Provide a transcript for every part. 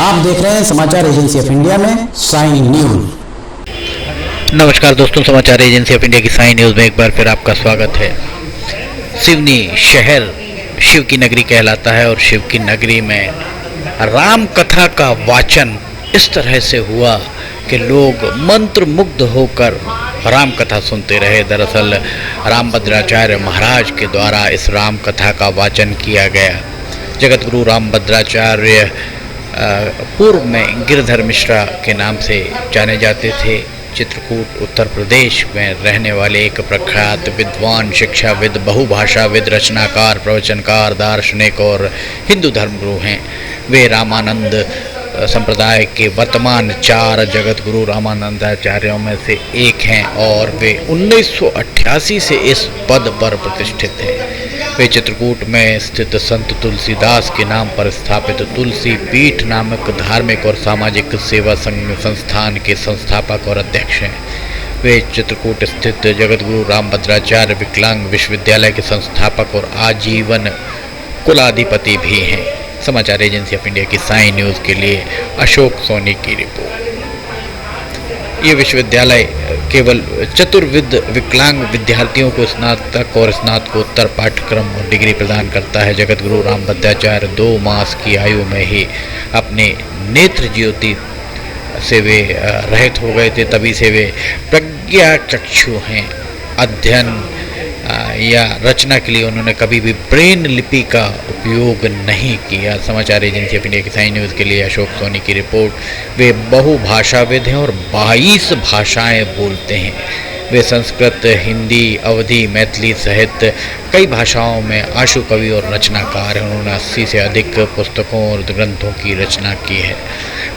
आप देख रहे हैं समाचार एजेंसी ऑफ इंडिया में साइन न्यूज। नमस्कार दोस्तों, समाचार एजेंसी ऑफ इंडिया की साइन न्यूज़ में एक बार फिर आपका स्वागत है। सिवनी शहर शिव की नगरी कहलाता है और शिव की नगरी में राम कथा का वाचन इस तरह से हुआ कि लोग मंत्र मुग्ध होकर राम कथा सुनते रहे। दरअसल रामभद्राचार्य महाराज के द्वारा इस राम कथा का वाचन किया गया। जगत गुरु रामभद्राचार्य पूर्व में गिरधर मिश्रा के नाम से जाने जाते थे। चित्रकूट उत्तर प्रदेश में रहने वाले एक प्रख्यात विद्वान, शिक्षाविद, बहुभाषाविद, रचनाकार, प्रवचनकार, दार्शनिक और हिंदू धर्मगुरु हैं। वे रामानंद संप्रदाय के वर्तमान 4 जगत गुरु रामानंदाचार्यों में से एक हैं और वे 1988 से इस पद पर प्रतिष्ठित हैं। वे चित्रकूट में स्थित संत तुलसीदास के नाम पर स्थापित तुलसी पीठ नामक धार्मिक और सामाजिक सेवा संस्थान के संस्थापक और अध्यक्ष हैं। वे चित्रकूट स्थित जगत गुरु रामभद्राचार्य विकलांग विश्वविद्यालय के संस्थापक और आजीवन कुलाधिपति भी हैं। समाचार एजेंसी ऑफ इंडिया की साइन न्यूज़ के लिए अशोक सोनी की रिपोर्ट। ये विश्वविद्यालय केवल चतुर्विद विकलांग विद्यार्थियों को स्नातक और स्नातकोत्तर पाठ्यक्रम और डिग्री प्रदान करता है। जगत गुरु रामभद्राचार्य 2 मास की आयु में ही अपने नेत्र ज्योति से वे रहित हो गए थे, तभी से वे प्रज्ञा चक्षु हैं। अध्ययन या रचना के लिए उन्होंने कभी भी ब्रेन लिपि का उपयोग नहीं किया। समाचार एजेंसी ऑफ इंडिया की साइन न्यूज़ के लिए अशोक सोनी की रिपोर्ट। वे बहुभाषाविद हैं और 22 भाषाएं बोलते हैं। वे संस्कृत, हिंदी, अवधी, मैथिली सहित कई भाषाओं में आशु कवि और रचनाकार हैं। उन्होंने 80 से अधिक पुस्तकों और ग्रंथों की रचना की है।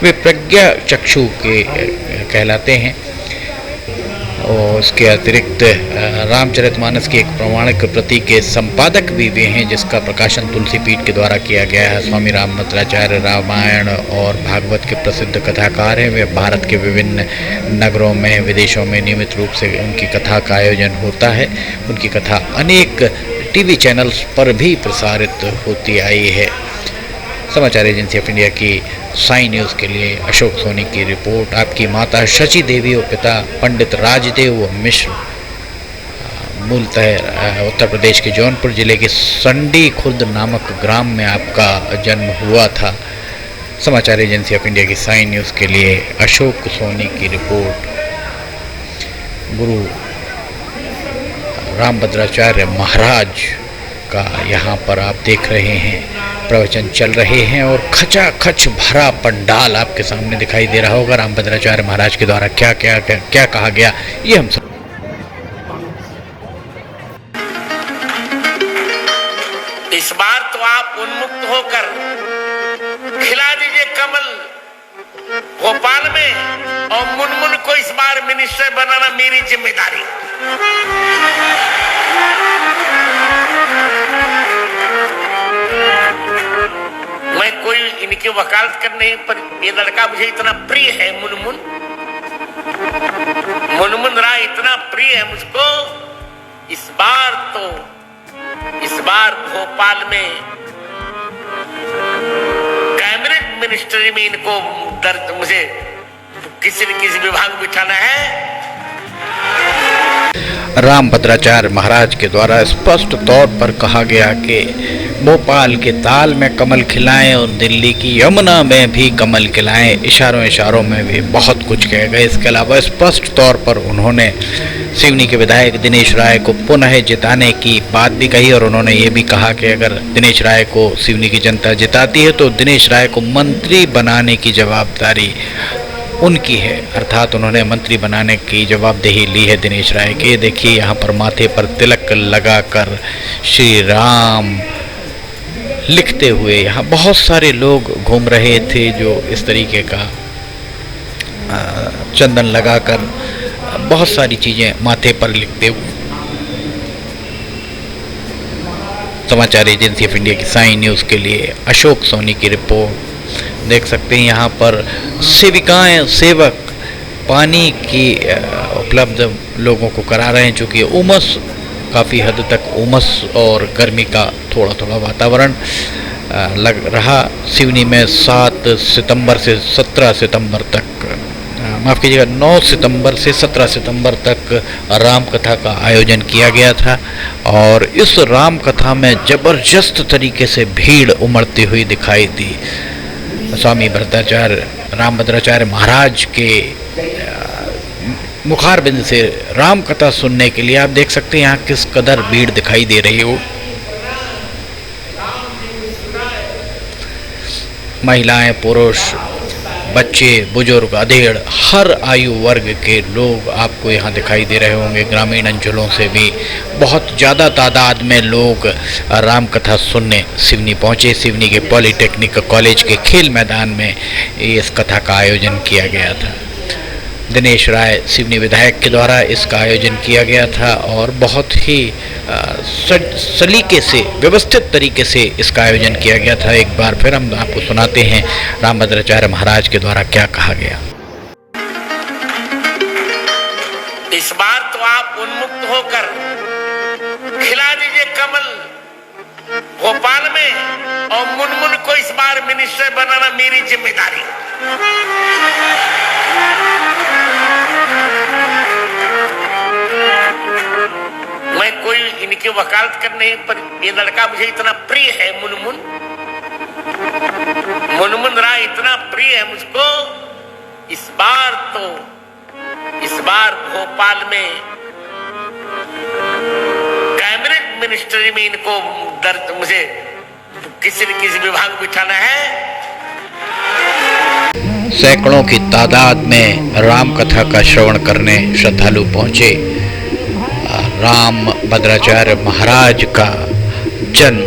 वे प्रज्ञा चक्षु के कहलाते हैं और उसके अतिरिक्त रामचरितमानस की एक प्रमाणिक प्रति के संपादक भी वे हैं, जिसका प्रकाशन तुलसी पीठ के द्वारा किया गया है। स्वामी रामभद्राचार्य रामायण और भागवत के प्रसिद्ध कथाकार हैं। वे भारत के विभिन्न नगरों में, विदेशों में नियमित रूप से उनकी कथा का आयोजन होता है। उनकी कथा अनेक टीवी चैनल्स पर भी प्रसारित होती आई है। समाचार एजेंसी ऑफ इंडिया की साइन न्यूज़ के लिए अशोक सोनी की रिपोर्ट। आपकी माता शची देवी और पिता पंडित राजदेव मिश्र मूलतः उत्तर प्रदेश के जौनपुर जिले के संडी खुर्द नामक ग्राम में आपका जन्म हुआ था। समाचार एजेंसी ऑफ इंडिया की साइन न्यूज़ के लिए अशोक सोनी की रिपोर्ट। गुरु रामभद्राचार्य महाराज का यहाँ पर आप देख रहे हैं प्रवचन चल रहे हैं और खचाखच भरा पंडाल आपके सामने दिखाई दे रहा होगा। रामभद्राचार्य महाराज के द्वारा क्या कहा गया, ये हम सब इस बार तो आप उन्मुक्त होकर खिला दीजिए कमल भोपाल में, और मुनमुन को इस बार मिनिस्टर बनाना मेरी जिम्मेदारी। मैं कोई इनकी वकालत करने, पर ये लड़का मुझे इतना प्रिय है, मुनमुन राय इतना प्रिय है मुझको। इस बार भोपाल में कैबिनेट मिनिस्ट्री में इनको मुझे किसी न किसी विभाग में बिठाना है। रामभद्राचार्य महाराज के द्वारा स्पष्ट तौर पर कहा गया कि भोपाल के ताल में कमल खिलाएं और दिल्ली की यमुना में भी कमल खिलाएं। इशारों में भी बहुत कुछ कह गए। इसके अलावा स्पष्ट तौर पर उन्होंने सिवनी के विधायक दिनेश राय को पुनः जिताने की बात भी कही और उन्होंने ये भी कहा कि अगर दिनेश राय को सिवनी की जनता जिताती है तो दिनेश राय को मंत्री बनाने की जवाबदारी उनकी है। अर्थात उन्होंने मंत्री बनाने की जवाबदेही ली है दिनेश राय के। देखिए यहाँ पर माथे पर तिलक लगाकर श्री राम लिखते हुए यहाँ बहुत सारे लोग घूम रहे थे, जो इस तरीके का चंदन लगाकर बहुत सारी चीज़ें माथे पर लिखते हुए। समाचार एजेंसी ऑफ इंडिया की साइन न्यूज़ के लिए अशोक सोनी की रिपोर्ट। देख सकते हैं यहाँ पर सेविकाएं, सेवक पानी की उपलब्ध लोगों को करा रहे हैं, चूँकि उमस काफ़ी हद तक उमस और गर्मी का थोड़ा थोड़ा वातावरण लग रहा। सिवनी में 7 सितंबर से 17 सितंबर तक, माफ़ कीजिएगा, 9 सितंबर से 17 सितंबर तक राम कथा का आयोजन किया गया था और इस राम कथा में ज़बरदस्त तरीके से भीड़ उमड़ती हुई दिखाई दी। स्वामी रामभद्राचार्य महाराज के मुखारबिंद से राम कथा सुनने के लिए आप देख सकते हैं यहाँ किस कदर भीड़ दिखाई दे रही हो। महिलाएं, पुरुष, बच्चे, बुजुर्ग, अधेड़, हर आयु वर्ग के लोग आपको यहाँ दिखाई दे रहे होंगे। ग्रामीण अंचलों से भी बहुत ज़्यादा तादाद में लोग राम कथा सुनने सिवनी पहुँचे। सिवनी के पॉलिटेक्निक कॉलेज के खेल मैदान में इस कथा का आयोजन किया गया था। दिनेश राय सिवनी विधायक के द्वारा इसका आयोजन किया गया था और बहुत ही सलीके से, व्यवस्थित तरीके से इसका आयोजन किया गया था। एक बार फिर हम आपको सुनाते हैं रामभद्राचार्य महाराज के द्वारा क्या कहा गया। इस बार तो आप उन्मुक्त होकर खिला दीजिए कमल भोपाल में, और मुनमुन को इस बार मिनिस्टर बनाना मेरी जिम्मेदारी। मैं कोई इनकी वकालत कर नहीं, पर ये लड़का मुझे इतना प्रिय है, मुनमुन राय इतना प्रिय है मुझको। इस बार भोपाल में कैबिनेट मिनिस्ट्री में इनको मुझे किसी न किसी विभाग में बिठाना है। सैकड़ों की तादाद में राम कथा का श्रवण करने श्रद्धालु पहुंचे। रामभद्राचार्य महाराज का जन्म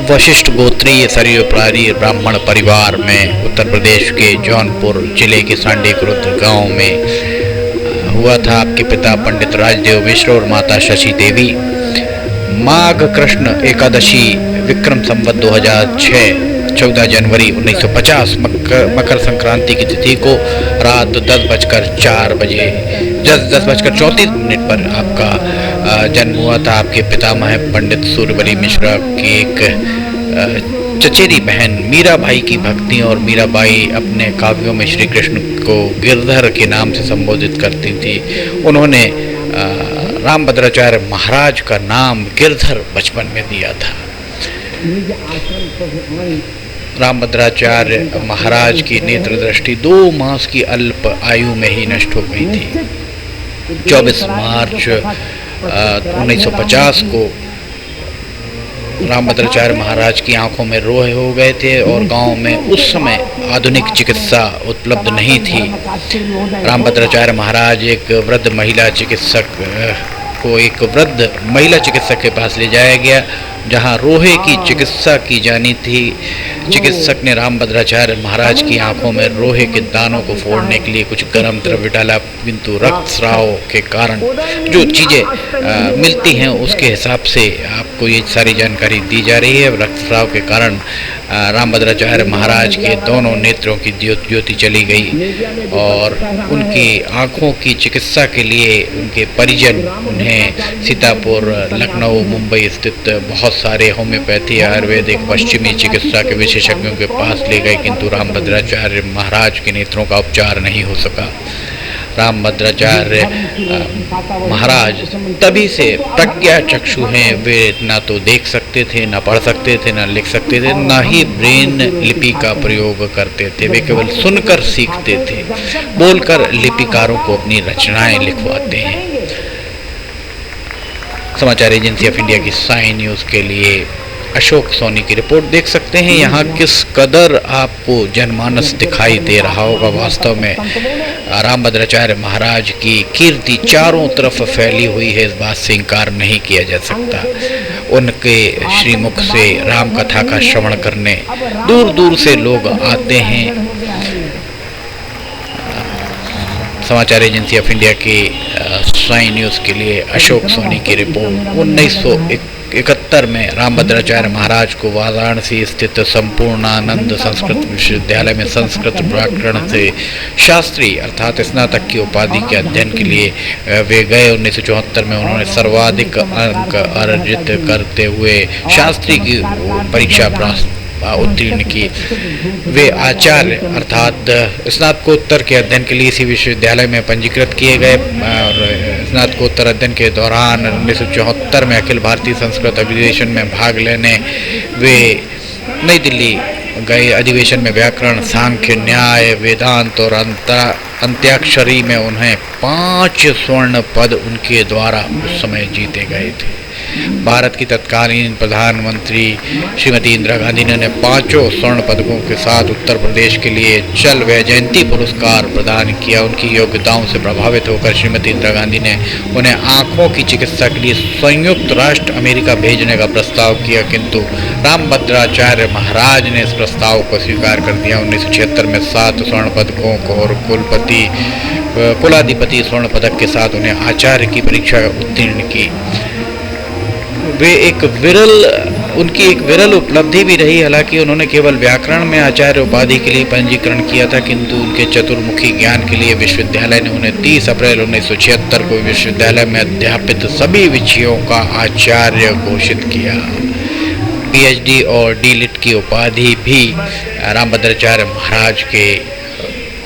वशिष्ठ गोत्रीय सरयुपारी ब्राह्मण परिवार में उत्तर प्रदेश के जौनपुर जिले के सांडीकृत गांव में हुआ था। आपके पिता पंडित राजदेव मिश्र और माता शशि देवी माघ कृष्ण एकादशी विक्रम संवत 2006 14 जनवरी 1950 मकर संक्रांति की तिथि को रात 10:34 पर आपका जन्म हुआ था। आपके पितामह पंडित सूर्यबली मिश्रा की एक चचेरी बहन मीराबाई की भक्ति और मीराबाई अपने काव्यों में श्री कृष्ण को गिरधर के नाम से संबोधित करती थी। उन्होंने रामभद्राचार्य महाराज का नाम गिरधर बचपन में दिया था। रामभद्राचार्य महाराज की नेत्र दृष्टि 2 मास की अल्प आयु में ही नष्ट हो गई थी। 24 मार्च 1950 को रामभद्राचार्य महाराज की आंखों में रोए हो गए थे और गांव में उस समय आधुनिक चिकित्सा उपलब्ध नहीं थी। रामभद्राचार्य महाराज एक वृद्ध महिला चिकित्सक के पास ले जाया गया, जहां रोहे की चिकित्सा की जानी थी। चिकित्सक ने रामभद्राचार्य महाराज की आंखों में रोहे के दानों को फोड़ने के लिए कुछ गर्म द्रव्य डाला, किंतु रक्तस्राव के कारण जो चीज़ें मिलती हैं उसके हिसाब से आपको ये सारी जानकारी दी जा रही है। रक्तस्राव के कारण रामभद्राचार्य महाराज के दोनों नेत्रों की ज्योति चली गई और उनकी आँखों की चिकित्सा के लिए उनके परिजन उन्हें सीतापुर, लखनऊ, मुंबई स्थित बहुत सारे होम्योपैथी, आयुर्वेदिक, पश्चिमी चिकित्सा के विशेषज्ञों के पास ले गए, किंतु रामभद्राचार्य महाराज के नेत्रों का उपचार नहीं हो सका। रामभद्राचार्य महाराज तभी से प्रज्ञा चक्षु हैं। वे ना तो देख सकते थे, ना पढ़ सकते थे, ना लिख सकते थे, ना ही ब्रेन लिपि का प्रयोग करते थे। वे केवल सुनकर सीखते थे, बोलकर लिपिकारों को अपनी रचनाएं लिखवाते हैं। समाचार एजेंसी ऑफ इंडिया की साइन न्यूज़ के लिए अशोक सोनी की रिपोर्ट देख सकते हैं। यहाँ किस कदर आपको जनमानस दिखाई दे रहा होगा। वास्तव में रामभद्राचार्य महाराज की कीर्ति चारों तरफ फैली हुई है, इस बात से इनकार नहीं किया जा सकता। उनके श्रीमुख से राम कथा का श्रवण करने दूर दूर से लोग आते हैं। समाचार एजेंसी ऑफ इंडिया की साइन न्यूज़ के लिए अशोक सोनी की रिपोर्ट। 19 1971 में रामभद्राचार्य महाराज को वाराणसी स्थित संपूर्णानंद संस्कृत विश्वविद्यालय में संस्कृत व्याकरण से शास्त्री अर्थात स्नातक की उपाधि के अध्ययन के लिए वे गए। 1974 में उन्होंने सर्वाधिक अंक अर्जित करते हुए शास्त्री की परीक्षा उत्तीर्ण की। वे आचार्य अर्थात स्नातकोत्तर के अध्ययन के लिए इसी विश्वविद्यालय में पंजीकृत किए गए और स्नातकोत्तर अध्ययन के दौरान 1974 में अखिल भारतीय संस्कृत अधिवेशन में भाग लेने वे नई दिल्ली गए। अधिवेशन में व्याकरण, सांख्य, न्याय, वेदांत और अंत्याक्षरी में उन्हें 5 स्वर्ण पद उनके द्वारा उस समय जीते गए थे। भारत की तत्कालीन प्रधानमंत्री श्रीमती इंदिरा गांधी ने उन्हें 5 स्वर्ण पदकों के साथ उत्तर प्रदेश के लिए चल वैजयंती पुरस्कार प्रदान किया। उनकी योग्यताओं से प्रभावित होकर श्रीमती इंदिरा गांधी ने उन्हें आंखों की चिकित्सा के लिए संयुक्त राष्ट्र अमेरिका भेजने का प्रस्ताव किया, किंतु रामभद्राचार्य महाराज ने इस प्रस्ताव को स्वीकार कर दिया। 1976 में 7 स्वर्ण पदकों को और कुलाधिपति स्वर्ण पदक के साथ उन्हें आचार्य की परीक्षा उत्तीर्ण की। उनकी एक विरल उपलब्धि भी रही। हालांकि उन्होंने केवल व्याकरण में आचार्य उपाधि के लिए पंजीकरण किया था, किंतु उनके चतुर्मुखी ज्ञान के लिए विश्वविद्यालय ने उन्हें 30 अप्रैल 1976 को विश्वविद्यालय में अध्यापित सभी विषयों का आचार्य घोषित किया। पीएचडी और डीलिट की उपाधि भी रामभद्राचार्य महाराज के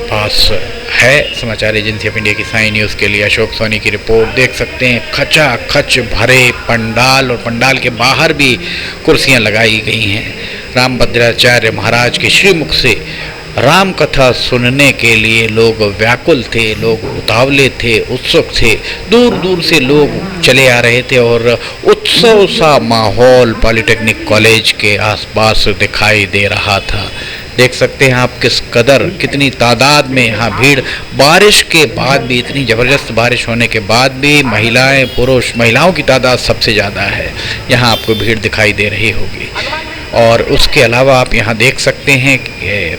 पास है। समाचार एजेंसी ऑफ इंडिया की साई न्यूज़ के लिए अशोक सोनी की रिपोर्ट देख सकते हैं। खचाखच भरे पंडाल और पंडाल के बाहर भी कुर्सियां लगाई गई हैं। रामभद्राचार्य महाराज के श्रीमुख से राम कथा सुनने के लिए लोग व्याकुल थे, लोग उतावले थे, उत्सुक थे। दूर दूर से लोग चले आ रहे थे और उत्सव सा माहौल पॉलिटेक्निक कॉलेज के आसपास दिखाई दे रहा था। देख सकते हैं आप कितनी तादाद में यहाँ भीड़, बारिश के बाद भी, इतनी ज़बरदस्त बारिश होने के बाद भी महिलाओं की तादाद सबसे ज़्यादा है। यहाँ आपको भीड़ दिखाई दे रही होगी। और उसके अलावा आप यहाँ देख सकते हैं कि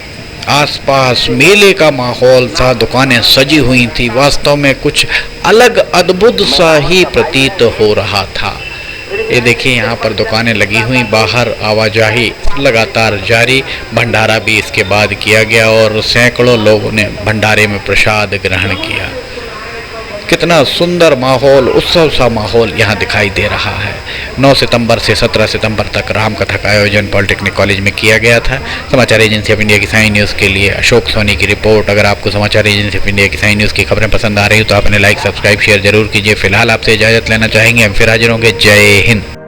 आसपास मेले का माहौल था, दुकानें सजी हुई थी। वास्तव में कुछ अलग अद्भुत सा ही प्रतीत हो रहा था। ये देखिए यहाँ पर दुकानें लगी हुई, बाहर आवाजाही लगातार जारी। भंडारा भी इसके बाद किया गया और सैकड़ों लोगों ने भंडारे में प्रसाद ग्रहण किया। कितना सुंदर माहौल, उत्सव सा माहौल यहाँ दिखाई दे रहा है। 9 सितंबर से 17 सितंबर तक रामकथा का आयोजन पॉलिटेक्निक कॉलेज में किया गया था। समाचार एजेंसी ऑफ इंडिया की साई न्यूज़ के लिए अशोक सोनी की रिपोर्ट। अगर आपको समाचार एजेंसी ऑफ इंडिया की साई न्यूज़ की खबरें पसंद आ रही हो तो आपने लाइक, सब्सक्राइब, शेयर जरूर कीजिए। फिलहाल आपसे इजाज़त लेना चाहेंगे, हम फिर हाजिर होंगे। जय हिंद।